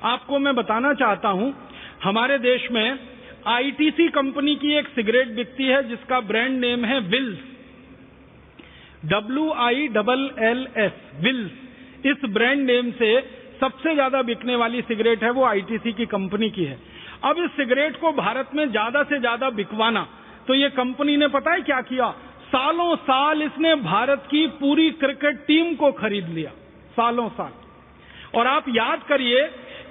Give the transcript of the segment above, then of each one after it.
आपको मैं बताना चाहता हूं, हमारे देश में आईटीसी कंपनी की एक सिगरेट बिकती है जिसका ब्रांड नेम है विल्स, WILLS, विल्स। इस ब्रांड नेम से सबसे ज्यादा बिकने वाली सिगरेट है वो आईटीसी की कंपनी की है। अब इस सिगरेट को भारत में ज्यादा से ज्यादा बिकवाना, तो ये कंपनी ने पता है क्या किया, सालों साल इसने भारत की पूरी क्रिकेट टीम को खरीद लिया, सालों साल। और आप याद करिए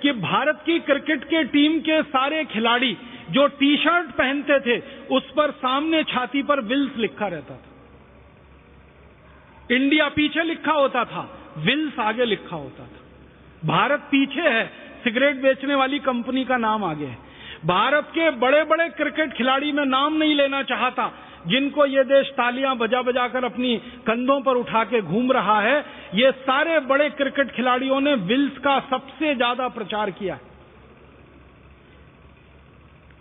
कि भारत की क्रिकेट के टीम के सारे खिलाड़ी जो टी शर्ट पहनते थे उस पर सामने छाती पर विल्स लिखा रहता था। इंडिया पीछे लिखा होता था, विल्स आगे लिखा होता था। भारत पीछे है, सिगरेट बेचने वाली कंपनी का नाम आगे है। भारत के बड़े बड़े क्रिकेट खिलाड़ी, में नाम नहीं लेना चाहता, जिनको ये देश तालियां बजा बजा कर अपनी कंधों पर उठा के घूम रहा है, ये सारे बड़े क्रिकेट खिलाड़ियों ने विल्स का सबसे ज्यादा प्रचार किया।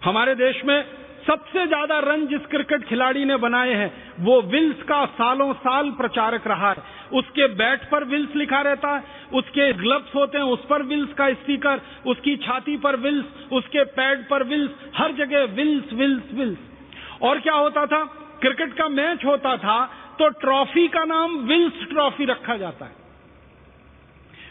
हमारे देश में सबसे ज्यादा रन जिस क्रिकेट खिलाड़ी ने बनाए हैं वो विल्स का सालों साल प्रचारक रहा है। उसके बैट पर विल्स लिखा रहता है, उसके ग्लव्स होते हैं उस पर विल्स का स्टिकर, उसकी छाती पर विल्स, उसके पैड पर विल्स, हर जगह विल्स विल्स विल्स। और क्या होता था, क्रिकेट का मैच होता था तो ट्रॉफी का नाम विल्स ट्रॉफी रखा जाता है।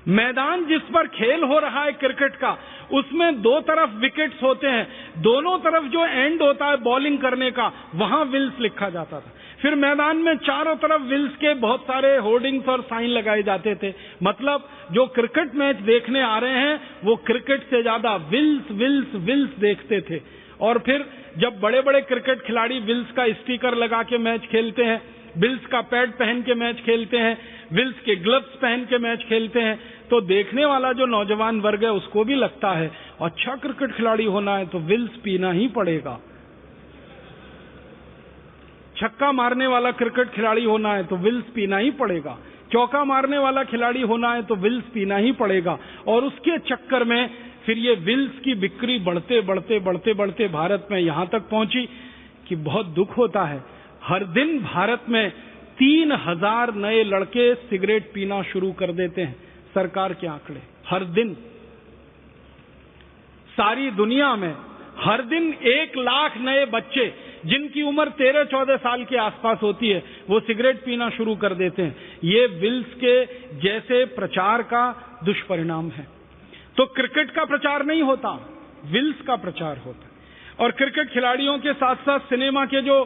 मैदान जिस पर खेल हो रहा है क्रिकेट का, उसमें दो तरफ विकेट्स होते हैं, दोनों तरफ जो एंड होता है बॉलिंग करने का, वहां विल्स लिखा जाता था। फिर मैदान में चारों तरफ विल्स के बहुत सारे होर्डिंग्स और साइन लगाए जाते थे। मतलब जो क्रिकेट मैच देखने आ रहे हैं वो क्रिकेट से ज्यादा विल्स विल्स विल्स देखते थे। और फिर जब बड़े बड़े क्रिकेट खिलाड़ी विल्स का स्टिकर लगा के मैच खेलते हैं, विल्स का पैड पहन के मैच खेलते हैं, विल्स के ग्लव्स पहन के मैच खेलते हैं, तो देखने वाला जो नौजवान वर्ग है उसको भी लगता है अच्छा क्रिकेट खिलाड़ी होना है तो विल्स पीना ही पड़ेगा। छक्का मारने वाला क्रिकेट खिलाड़ी होना है तो विल्स पीना ही पड़ेगा। चौका मारने वाला खिलाड़ी होना है तो विल्स पीना ही पड़ेगा। और उसके चक्कर में फिर ये विल्स की बिक्री बढ़ते बढ़ते बढ़ते बढ़ते भारत में यहां तक पहुंची कि बहुत दुख होता है, हर दिन भारत में 3000 नए लड़के सिगरेट पीना शुरू कर देते हैं। सरकार के आंकड़े, हर दिन सारी दुनिया में हर दिन 1 लाख नए बच्चे जिनकी उम्र 13-14 साल के आसपास होती है वो सिगरेट पीना शुरू कर देते हैं। ये विल्स के जैसे प्रचार का दुष्परिणाम है। तो क्रिकेट का प्रचार नहीं होता, विल्स का प्रचार होता। और क्रिकेट खिलाड़ियों के साथ साथ सिनेमा के जो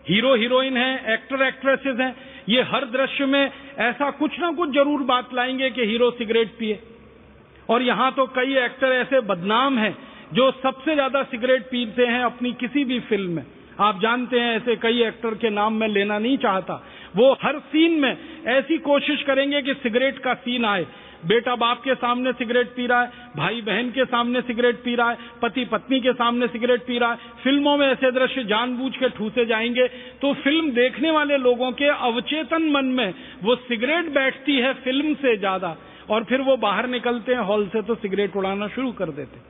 हीरो हीरोइन हैं, एक्टर एक्ट्रेसेस हैं, ये हर दृश्य में ऐसा कुछ ना कुछ जरूर बात लाएंगे कि हीरो सिगरेट पिए। और यहां तो कई एक्टर ऐसे बदनाम हैं जो सबसे ज्यादा सिगरेट पीते हैं अपनी किसी भी फिल्म में। आप जानते हैं ऐसे कई एक्टर के नाम मैं लेना नहीं चाहता। वो हर सीन में ऐसी कोशिश करेंगे कि सिगरेट का सीन आए। बेटा बाप के सामने सिगरेट पी रहा है, भाई बहन के सामने सिगरेट पी रहा है, पति पत्नी के सामने सिगरेट पी रहा है। फिल्मों में ऐसे दृश्य जानबूझ के ठूसे जाएंगे तो फिल्म देखने वाले लोगों के अवचेतन मन में वो सिगरेट बैठती है फिल्म से ज्यादा, और फिर वो बाहर निकलते हैं हॉल से तो सिगरेट उड़ाना शुरू कर देते।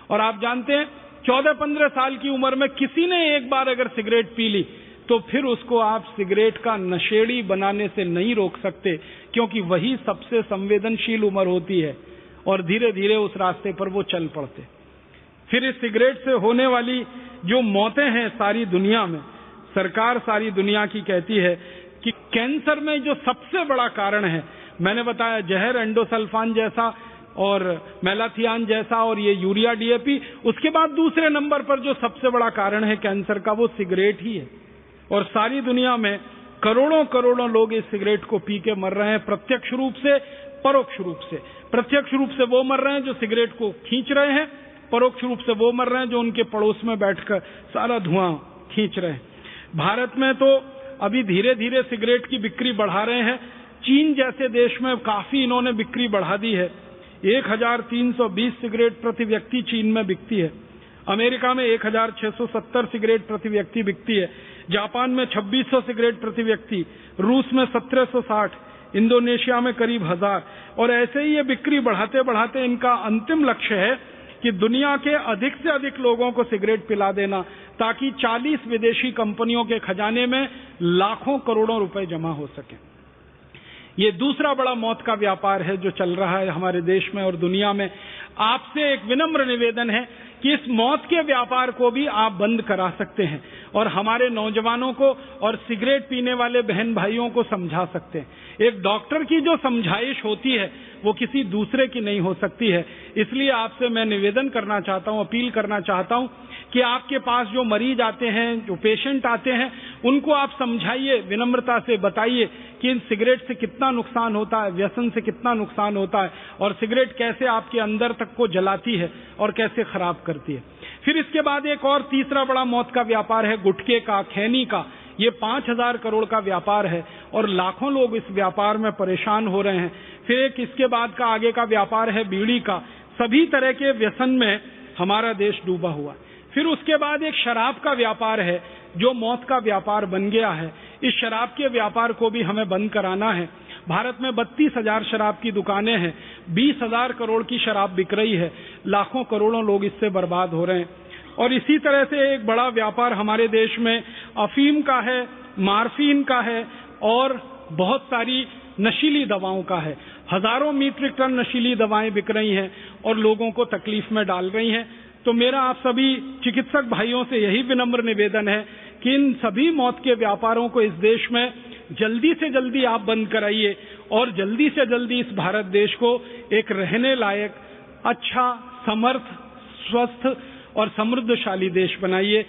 और आप जानते हैं 14-15 साल की उम्र में किसी ने एक बार अगर सिगरेट पी ली तो फिर उसको आप सिगरेट का नशेड़ी बनाने से नहीं रोक सकते, क्योंकि वही सबसे संवेदनशील उम्र होती है और धीरे धीरे उस रास्ते पर वो चल पड़ते। फिर इस सिगरेट से होने वाली जो मौतें हैं सारी दुनिया में, सरकार सारी दुनिया की कहती है कि कैंसर में जो सबसे बड़ा कारण है, मैंने बताया जहर, एंडोसल्फान जैसा और मेलाथियान जैसा और ये यूरिया डीएपी, उसके बाद दूसरे नंबर पर जो सबसे बड़ा कारण है कैंसर का वो सिगरेट ही है। और सारी दुनिया में करोड़ों करोड़ों लोग इस सिगरेट को पी के मर रहे हैं, प्रत्यक्ष रूप से परोक्ष रूप से। प्रत्यक्ष रूप से वो मर रहे हैं जो सिगरेट को खींच रहे हैं, परोक्ष रूप से वो मर रहे हैं जो उनके पड़ोस में बैठकर सारा धुआं खींच रहे हैं। भारत में तो अभी धीरे धीरे सिगरेट की बिक्री बढ़ा रहे हैं। चीन जैसे देश में काफी इन्होंने बिक्री बढ़ा दी है। 1320 सिगरेट प्रति व्यक्ति चीन में बिकती है। अमेरिका में 1670 सिगरेट प्रति व्यक्ति बिकती है। जापान में 2600 सिगरेट प्रति व्यक्ति, रूस में 1760, इंडोनेशिया में करीब 1000। और ऐसे ही ये बिक्री बढ़ाते बढ़ाते इनका अंतिम लक्ष्य है कि दुनिया के अधिक से अधिक लोगों को सिगरेट पिला देना, ताकि 40 विदेशी कंपनियों के खजाने में लाखों करोड़ों रुपए जमा हो सके। ये दूसरा बड़ा मौत का व्यापार है जो चल रहा है हमारे देश में और दुनिया में। आपसे एक विनम्र निवेदन है कि इस मौत के व्यापार को भी आप बंद करा सकते हैं और हमारे नौजवानों को और सिगरेट पीने वाले बहन भाइयों को समझा सकते हैं। एक डॉक्टर की जो समझाइश होती है वो किसी दूसरे की नहीं हो सकती है। इसलिए आपसे मैं निवेदन करना चाहता हूं, अपील करना चाहता हूं कि आपके पास जो मरीज आते हैं, जो पेशेंट आते हैं, उनको आप समझाइए, विनम्रता से बताइए कि इन सिगरेट से कितना नुकसान होता है, व्यसन से कितना नुकसान होता है और सिगरेट कैसे आपके अंदर तक को जलाती है और कैसे खराब करती है। फिर इसके बाद एक और तीसरा बड़ा मौत का व्यापार है गुटखे का, खैनी का। ये 5,000 करोड़ का व्यापार है और लाखों लोग इस व्यापार में परेशान हो रहे हैं। फिर एक इसके बाद का आगे का व्यापार है बीड़ी का। सभी तरह के व्यसन में हमारा देश डूबा हुआ है। फिर उसके बाद एक शराब का व्यापार है जो मौत का व्यापार बन गया है। इस शराब के व्यापार को भी हमें बंद कराना है। भारत में 32,000 शराब की दुकानें हैं, 20,000 करोड़ की शराब बिक रही है, लाखों करोड़ों लोग इससे बर्बाद हो रहे हैं। और इसी तरह से एक बड़ा व्यापार हमारे देश में अफीम का है, मार्फीन का है और बहुत सारी नशीली दवाओं का है। हजारों मीट्रिक टन नशीली दवाएं बिक रही हैं और लोगों को तकलीफ में डाल रही हैं। तो मेरा आप सभी चिकित्सक भाइयों से यही विनम्र निवेदन है कि इन सभी मौत के व्यापारों को इस देश में जल्दी से जल्दी आप बंद कराइए और जल्दी से जल्दी इस भारत देश को एक रहने लायक, अच्छा, समर्थ, स्वस्थ और समृद्धशाली देश बनाइए।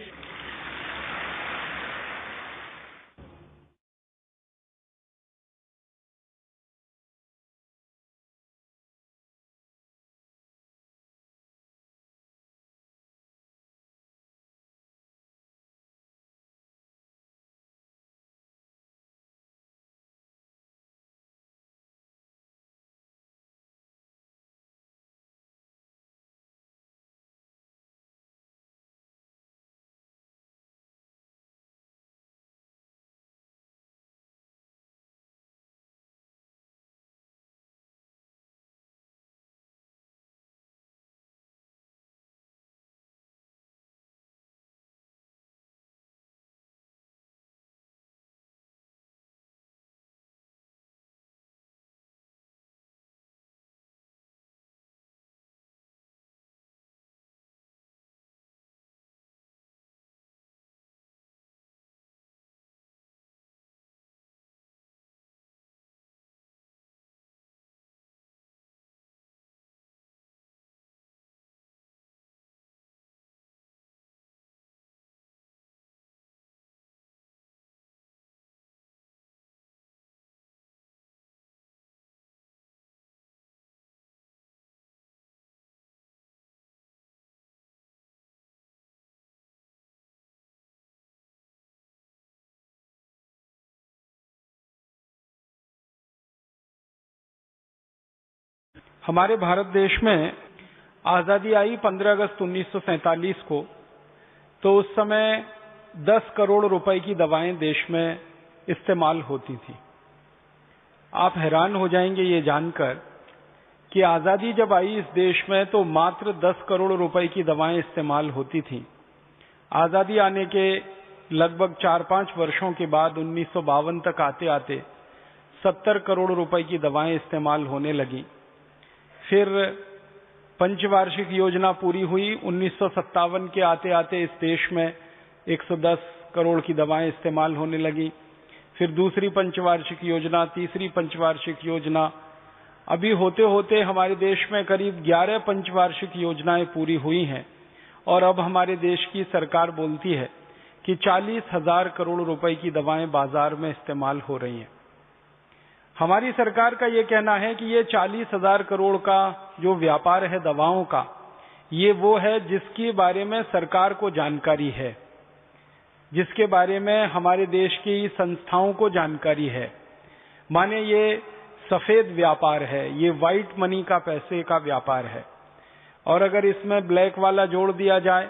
हमारे भारत देश में आजादी आई 15 अगस्त 1947 को, तो उस समय 10 करोड़ रुपए की दवाएं देश में इस्तेमाल होती थी। आप हैरान हो जाएंगे ये जानकर कि आजादी जब आई इस देश में तो मात्र 10 करोड़ रुपए की दवाएं इस्तेमाल होती थीं। आजादी आने के लगभग 4-5 वर्षों के बाद 1952 तक आते आते 70 करोड़ रुपए की दवाएं इस्तेमाल होने लगी। फिर पंचवार्षिक योजना पूरी हुई। 1957 के आते आते इस देश में 110 करोड़ की दवाएं इस्तेमाल होने लगी। फिर दूसरी पंचवार्षिक योजना, तीसरी पंचवार्षिक योजना, अभी होते होते हमारे देश में करीब 11 पंचवार्षिक योजनाएं पूरी हुई हैं और अब हमारे देश की सरकार बोलती है कि 40,000 करोड़ रुपए की दवाएं बाजार में इस्तेमाल हो रही हैं। हमारी सरकार का ये कहना है कि ये 40,000 करोड़ का जो व्यापार है दवाओं का, ये वो है जिसके बारे में सरकार को जानकारी है, जिसके बारे में हमारे देश की संस्थाओं को जानकारी है। माने ये सफेद व्यापार है, ये व्हाइट मनी का पैसे का व्यापार है। और अगर इसमें ब्लैक वाला जोड़ दिया जाए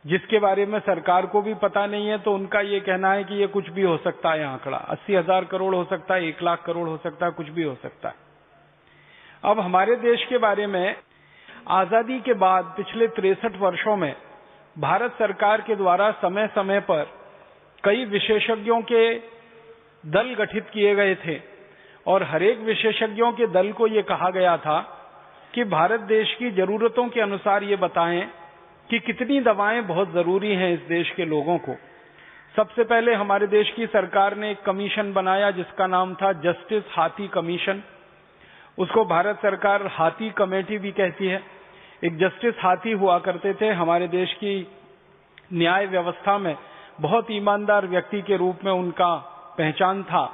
जिसके बारे में सरकार को भी पता नहीं है, तो उनका ये कहना है कि ये कुछ भी हो सकता है। आंकड़ा 80,000 करोड़ हो सकता है, 1 लाख करोड़ हो सकता है, कुछ भी हो सकता है। अब हमारे देश के बारे में आजादी के बाद पिछले 63 वर्षों में भारत सरकार के द्वारा समय समय पर कई विशेषज्ञों के दल गठित किए गए थे और हर एक विशेषज्ञों के दल को ये कहा गया था कि भारत देश की जरूरतों के अनुसार ये बताएं कि कितनी दवाएं बहुत जरूरी हैं इस देश के लोगों को। सबसे पहले हमारे देश की सरकार ने एक कमीशन बनाया जिसका नाम था जस्टिस हाथी कमीशन। उसको भारत सरकार हाथी कमेटी भी कहती है। एक जस्टिस हाथी हुआ करते थे हमारे देश की न्याय व्यवस्था में, बहुत ईमानदार व्यक्ति के रूप में उनका पहचान था।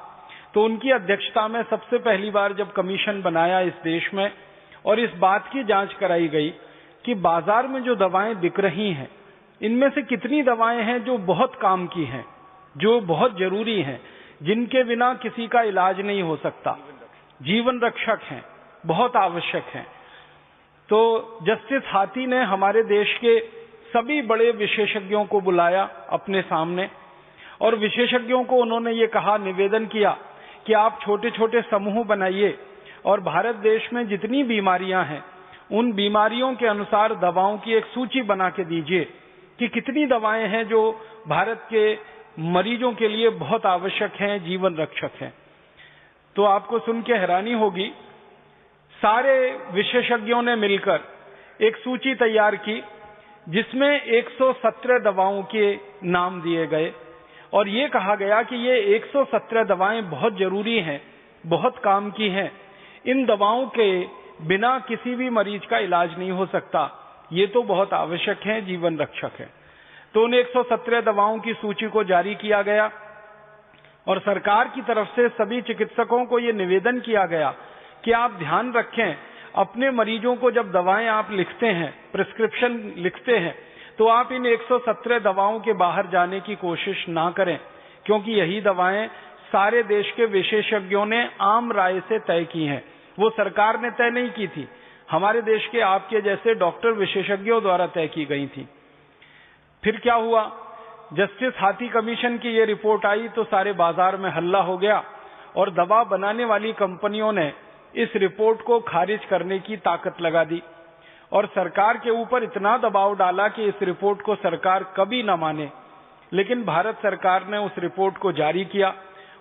तो उनकी अध्यक्षता में सबसे पहली बार जब कमीशन बनाया इस देश में और इस बात की जांच कराई गई कि बाजार में जो दवाएं बिक रही हैं इनमें से कितनी दवाएं हैं जो बहुत काम की हैं, जो बहुत जरूरी हैं, जिनके बिना किसी का इलाज नहीं हो सकता, जीवन रक्षक हैं, बहुत आवश्यक हैं। तो जस्टिस हाथी ने हमारे देश के सभी बड़े विशेषज्ञों को बुलाया अपने सामने और विशेषज्ञों को उन्होंने ये कहा, निवेदन किया कि आप छोटे छोटे समूह बनाइए और भारत देश में जितनी बीमारियां हैं उन बीमारियों के अनुसार दवाओं की एक सूची बना के दीजिए कि कितनी दवाएं हैं जो भारत के मरीजों के लिए बहुत आवश्यक हैं, जीवन रक्षक हैं। तो आपको सुन के हैरानी होगी, सारे विशेषज्ञों ने मिलकर एक सूची तैयार की जिसमें 117 दवाओं के नाम दिए गए और ये कहा गया कि ये 117 दवाएं बहुत जरूरी हैं, बहुत काम की हैं। इन दवाओं के बिना किसी भी मरीज का इलाज नहीं हो सकता, ये तो बहुत आवश्यक है, जीवन रक्षक है। तो उन 117 दवाओं की सूची को जारी किया गया और सरकार की तरफ से सभी चिकित्सकों को ये निवेदन किया गया कि आप ध्यान रखें, अपने मरीजों को जब दवाएं आप लिखते हैं, प्रिस्क्रिप्शन लिखते हैं, तो आप इन 117 दवाओं के बाहर जाने की कोशिश ना करें, क्योंकि यही दवाएं सारे देश के विशेषज्ञों ने आम राय से तय की हैं। वो सरकार ने तय नहीं की थी, हमारे देश के आपके जैसे डॉक्टर विशेषज्ञों द्वारा तय की गई थी। फिर क्या हुआ, जस्टिस हाथी कमीशन की ये रिपोर्ट आई तो सारे बाजार में हल्ला हो गया और दवा बनाने वाली कंपनियों ने इस रिपोर्ट को खारिज करने की ताकत लगा दी और सरकार के ऊपर इतना दबाव डाला कि इस रिपोर्ट को सरकार कभी न माने। लेकिन भारत सरकार ने उस रिपोर्ट को जारी किया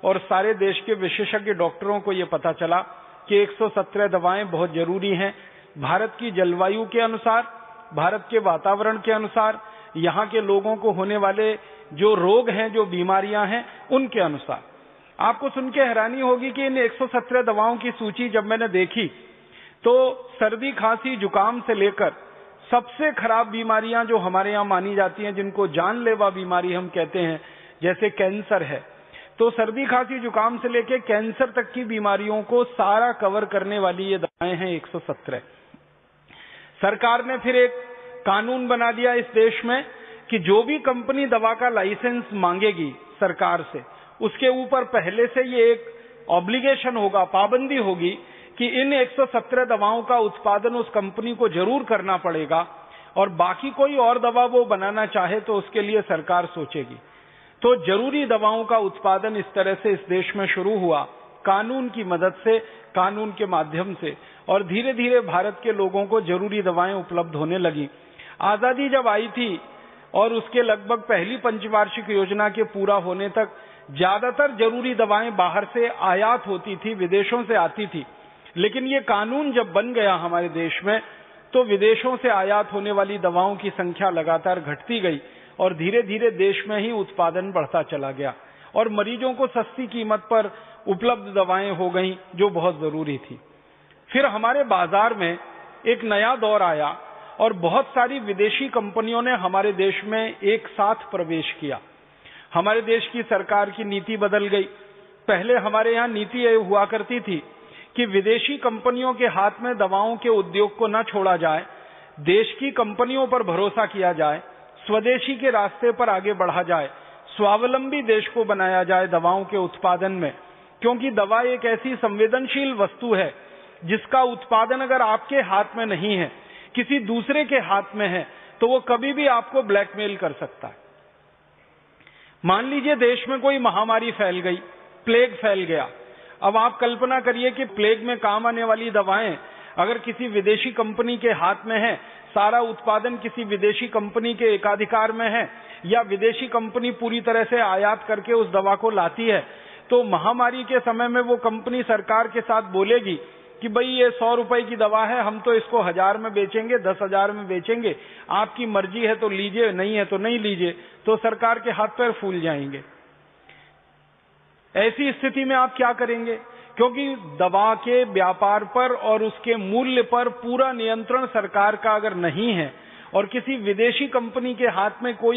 और सारे देश के विशेषज्ञ डॉक्टरों को यह पता चला कि 117 दवाएं बहुत जरूरी हैं, भारत की जलवायु के अनुसार, भारत के वातावरण के अनुसार, यहाँ के लोगों को होने वाले जो रोग हैं, जो बीमारियां हैं, उनके अनुसार। आपको सुन के हैरानी होगी कि इन 117 दवाओं की सूची जब मैंने देखी तो सर्दी, खांसी, जुकाम से लेकर सबसे खराब बीमारियां जो हमारे यहाँ मानी जाती हैं, जिनको जानलेवा बीमारी हम कहते हैं, जैसे कैंसर है, तो सर्दी, खांसी, जुकाम से लेकर कैंसर तक की बीमारियों को सारा कवर करने वाली ये दवाएं हैं 117। सरकार ने फिर एक कानून बना दिया इस देश में कि जो भी कंपनी दवा का लाइसेंस मांगेगी सरकार से, उसके ऊपर पहले से ये एक ऑब्लिगेशन होगा, पाबंदी होगी कि इन 117 दवाओं का उत्पादन उस कंपनी को जरूर करना पड़ेगा और बाकी कोई और दवा वो बनाना चाहे तो उसके लिए सरकार सोचेगी। तो जरूरी दवाओं का उत्पादन इस तरह से इस देश में शुरू हुआ, कानून की मदद से, कानून के माध्यम से, और धीरे धीरे भारत के लोगों को जरूरी दवाएं उपलब्ध होने लगी। आजादी जब आई थी और उसके लगभग पहली पंचवार्षिक योजना के पूरा होने तक ज्यादातर जरूरी दवाएं बाहर से आयात होती थी, विदेशों से आती थी। लेकिन ये कानून जब बन गया हमारे देश में तो विदेशों से आयात होने वाली दवाओं की संख्या लगातार घटती गई और धीरे धीरे देश में ही उत्पादन बढ़ता चला गया और मरीजों को सस्ती कीमत पर उपलब्ध दवाएं हो गईं जो बहुत जरूरी थी। फिर हमारे बाजार में एक नया दौर आया और बहुत सारी विदेशी कंपनियों ने हमारे देश में एक साथ प्रवेश किया। हमारे देश की सरकार की नीति बदल गई। पहले हमारे यहाँ नीति ये हुआ करती थी कि विदेशी कंपनियों के हाथ में दवाओं के उद्योग को न छोड़ा जाए, देश की कंपनियों पर भरोसा किया जाए, स्वदेशी के रास्ते पर आगे बढ़ा जाए, स्वावलंबी देश को बनाया जाए दवाओं के उत्पादन में, क्योंकि दवा एक ऐसी संवेदनशील वस्तु है जिसका उत्पादन अगर आपके हाथ में नहीं है, किसी दूसरे के हाथ में है, तो वो कभी भी आपको ब्लैकमेल कर सकता है। मान लीजिए देश में कोई महामारी फैल गई, प्लेग फैल गया। अब आप कल्पना करिए कि प्लेग में काम आने वाली दवाएं अगर किसी विदेशी कंपनी के हाथ में है, सारा उत्पादन किसी विदेशी कंपनी के एकाधिकार में है, या विदेशी कंपनी पूरी तरह से आयात करके उस दवा को लाती है, तो महामारी के समय में वो कंपनी सरकार के साथ बोलेगी कि भाई ये 100 रुपए की दवा है, हम तो इसको 1000 में बेचेंगे, 10,000 में बेचेंगे, आपकी मर्जी है तो लीजिए, नहीं है तो नहीं लीजिए, तो सरकार के हाथ पैर फूल जाएंगे। ऐसी स्थिति में आप क्या करेंगे? क्योंकि दवा के व्यापार पर और उसके मूल्य पर पूरा नियंत्रण सरकार का अगर नहीं है और किसी विदेशी कंपनी के हाथ में कोई